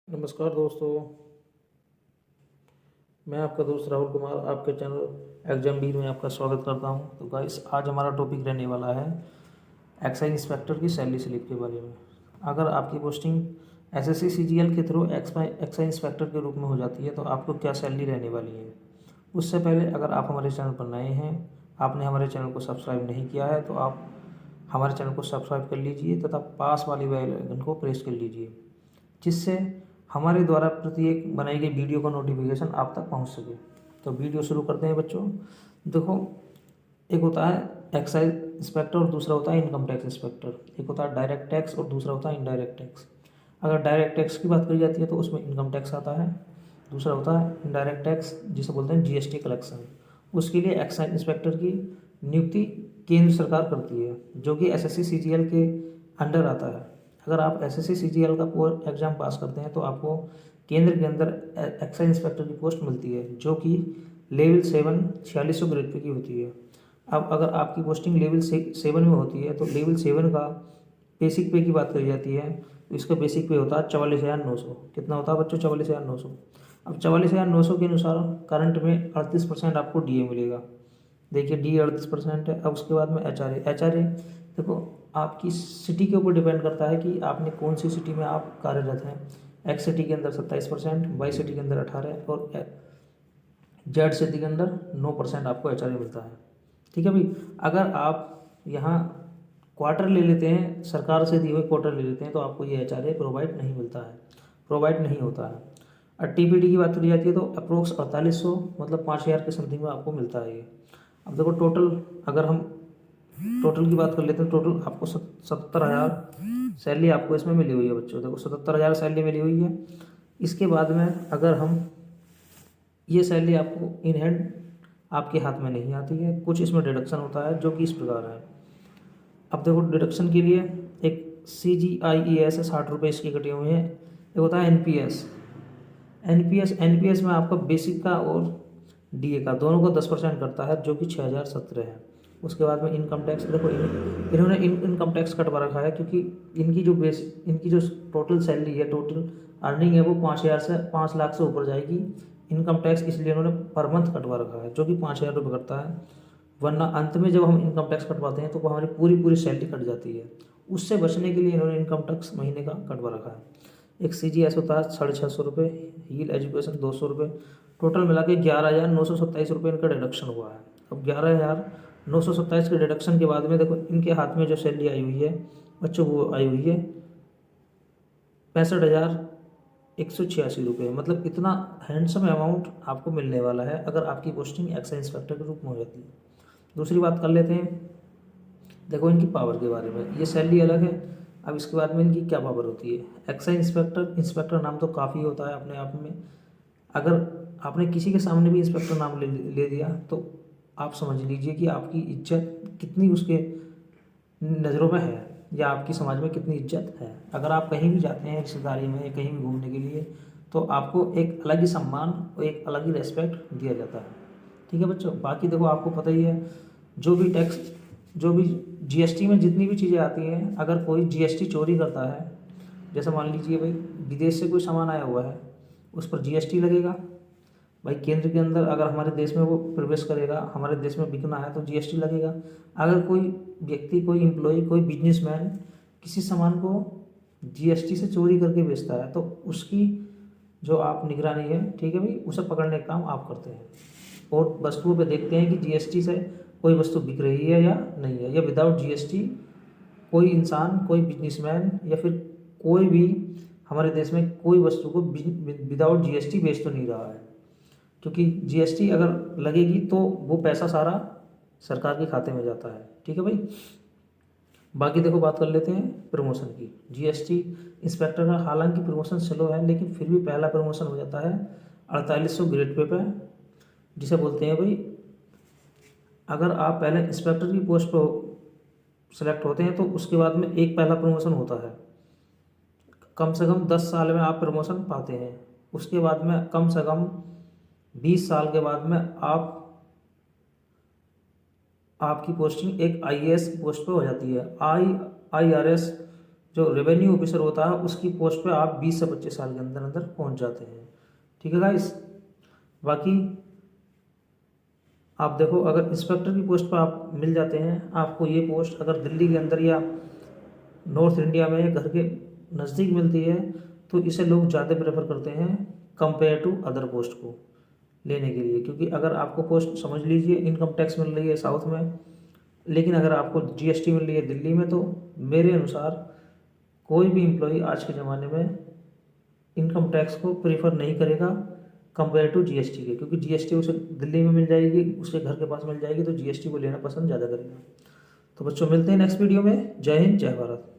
नमस्कार दोस्तों। मैं आपका दोस्त राहुल कुमार आपके चैनल एग्जाम वीर में आपका स्वागत करता हूं। तो गाइस, आज हमारा टॉपिक रहने वाला है एक्साइज इंस्पेक्टर की सैलरी स्लिप के बारे में। अगर आपकी पोस्टिंग एसएससी सीजीएल के थ्रू एक्साइज इंस्पेक्टर के रूप में हो जाती है तो आपको क्या सैलरी रहने वाली है। उससे पहले अगर आप हमारे चैनल पर नए हैं, आपने हमारे चैनल को सब्सक्राइब नहीं किया है तो आप हमारे चैनल को सब्सक्राइब कर लीजिए तथा पास वाली बेल आइकन को प्रेस कर लीजिए, जिससे हमारे द्वारा प्रत्येक बनाई गई वीडियो का नोटिफिकेशन आप तक पहुंच सके। तो वीडियो शुरू करते हैं बच्चों। देखो, एक होता है एक्साइज इंस्पेक्टर और दूसरा होता है इनकम टैक्स इंस्पेक्टर। एक होता है डायरेक्ट टैक्स और दूसरा होता है इनडायरेक्ट टैक्स। अगर डायरेक्ट टैक्स की बात करी जाती है तो उसमें इनकम टैक्स आता है। दूसरा होता है इनडायरेक्ट टैक्स, जिसे बोलते हैं जीएसटी कलेक्शन। उसके लिए एक्साइज इंस्पेक्टर की नियुक्ति केंद्र सरकार करती है, जो कि एसएससी सीजीएल के अंडर आता है। अगर आप एसएससी सीजीएल का एग्जाम पास करते हैं तो आपको केंद्र के अंदर एक्साइज इंस्पेक्टर की पोस्ट मिलती है, जो कि लेवल 7 4600 ग्रेड पे की होती है। अब अगर आपकी पोस्टिंग लेवल 7 में होती है तो लेवल 7 का बेसिक पे की बात करी जाती है तो इसका बेसिक पे होता है 44,900। कितना होता है बच्चों? 44,900। अब 44,900 के अनुसार करंट में 38% आपको डीए मिलेगा। देखिए, डी 38% है। अब उसके बाद में एच आर ए देखो, आपकी सिटी के ऊपर डिपेंड करता है कि आपने कौन सी सिटी में आप कार्यरत हैं। एक्स सिटी के अंदर 27%, वाई सिटी के अंदर 18% और जेड सिटी के अंदर 9% आपको एच मिलता है। ठीक है भाई। अगर आप यहाँ क्वार्टर ले लेते हैं, सरकार से दिए हुए क्वार्टर ले लेते हैं तो आपको ये एच प्रोवाइड नहीं मिलता है, प्रोवाइड नहीं होता है। और टीपीडी की बात करी जाती है तो अप्रोक्स 4800 मतलब 5,000 के समथिंग में आपको मिलता है ये। अब देखो टोटल, अगर हम टोटल की बात कर लेते हैं, टोटल आपको 77,000 सैलरी आपको इसमें मिली हुई है बच्चों। देखो 77,000 सैलरी मिली हुई है। इसके बाद में अगर हम ये सैलरी आपको इन हैंड आपके हाथ में नहीं आती है, कुछ इसमें डिडक्शन होता है जो कि इस प्रकार है। अब देखो, डिडक्शन के लिए एक CGIES है, 60 रुपये इसके कटे हुए हैं। एक होता है एनपीएस। एनपीएस में आपका बेसिक का और डीए का दोनों को 10% करता है, जो कि 6,017 है। उसके बाद में इनकम टैक्स, देखो इन्होंने इनकम टैक्स कटवा रखा है क्योंकि इनकी जो टोटल सैलरी है, टोटल अर्निंग है, वो 5,000 से 5 लाख से ऊपर जाएगी। इनकम टैक्स इसलिए इन्होंने पर मंथ कटवा रखा है, जो कि 5,000 रुपये करता है। वरना अंत में जब हम इनकम टैक्स कटवाते हैं तो वो हमारी पूरी पूरी सैलरी कट जाती है। उससे बचने के लिए इन्होंने इनकम टैक्स महीने का कटवा रखा है। एक CGS होता है 650 रुपये, हील एजुकेशन 200 रुपये, टोटल मिला के 11,927 रुपये इनका डिडक्शन हुआ है। अब 11,927 के डिडक्शन के बाद में देखो इनके हाथ में जो सैलरी आई हुई है बच्चों, वो आई हुई है 65,186 रुपये। मतलब इतना हैंडसम अमाउंट आपको मिलने वाला है अगर आपकी पोस्टिंग एक्साइज इंस्पेक्टर के रूप में हो जाती है। दूसरी बात कर लेते हैं, देखो इनकी पावर के बारे में। ये सैलरी अलग है। अब इसके बाद में इनकी क्या पावर होती है। एक्साइज इंस्पेक्टर नाम तो काफ़ी होता है अपने आप में। अगर आपने किसी के सामने भी इंस्पेक्टर नाम ले दिया तो आप समझ लीजिए कि आपकी इज्जत कितनी उसके नज़रों में है, या आपकी समाज में कितनी इज्जत है। अगर आप कहीं भी जाते हैं रिश्तेदारी में या कहीं भी घूमने के लिए तो आपको एक अलग ही सम्मान और एक अलग ही रेस्पेक्ट दिया जाता है। ठीक है बच्चों। बाकी देखो, आपको पता ही है, जो भी जीएसटी में जितनी भी चीज़ें आती हैं, अगर कोई जीएसटी चोरी करता है, जैसे मान लीजिए भाई विदेश से कोई सामान आया हुआ है, उस पर जीएसटी लगेगा। भाई केंद्र के अंदर अगर हमारे देश में वो प्रवेश करेगा, हमारे देश में बिकना है तो जीएसटी लगेगा। अगर कोई व्यक्ति, कोई एम्प्लॉय, कोई बिजनेसमैन किसी सामान को जीएसटी से चोरी करके बेचता है तो उसकी जो आप निगरानी है, ठीक है भाई, उसे पकड़ने का काम आप करते हैं और वस्तुओं पे देखते हैं कि जीएसटी से कोई वस्तु बिक रही है या नहीं है, या विदाउट जीएसटी कोई इंसान, कोई बिजनेसमैन या फिर कोई भी हमारे देश में कोई वस्तु को विदाउट जीएसटी बेच तो नहीं रहा है। क्योंकि जीएसटी अगर लगेगी तो वो पैसा सारा सरकार के खाते में जाता है। ठीक है भाई। बाकी देखो, बात कर लेते हैं प्रमोशन की। जीएसटी इंस्पेक्टर का हालांकि प्रमोशन स्लो है, लेकिन फिर भी पहला प्रमोशन हो जाता है 4800 ग्रेड पे, जिसे बोलते हैं भाई, अगर आप पहले इंस्पेक्टर की पोस्ट पर सेलेक्ट होते हैं तो उसके बाद में एक पहला प्रमोशन होता है। कम से कम 10 साल में आप प्रमोशन पाते हैं। उसके बाद में कम से कम 20 साल के बाद में आपकी पोस्टिंग एक आईएएस पोस्ट पे हो जाती है। IRS जो रेवेन्यू ऑफिसर होता है उसकी पोस्ट पे आप 20 से 25 साल के अंदर अंदर पहुंच जाते हैं। ठीक है गाइस। बाकी आप देखो, अगर इंस्पेक्टर की पोस्ट पर आप मिल जाते हैं, आपको ये पोस्ट अगर दिल्ली के अंदर या नॉर्थ इंडिया में घर के नज़दीक मिलती है तो इसे लोग ज़्यादा प्रेफर करते हैं कंपेयर टू अदर पोस्ट को लेने के लिए। क्योंकि अगर आपको पोस्ट समझ लीजिए इनकम टैक्स मिल रही है साउथ में, लेकिन अगर आपको जीएसटी मिल रही है दिल्ली में, तो मेरे अनुसार कोई भी एम्प्लॉय आज के ज़माने में इनकम टैक्स को प्रीफर नहीं करेगा कंपेयर टू जीएसटी के। क्योंकि जीएसटी उसे दिल्ली में मिल जाएगी, उसके घर के पास मिल जाएगी, तो जीएसटी को लेना पसंद ज़्यादा करेगा। तो बच्चों मिलते हैं नेक्स्ट वीडियो में। जय हिंद, जय भारत।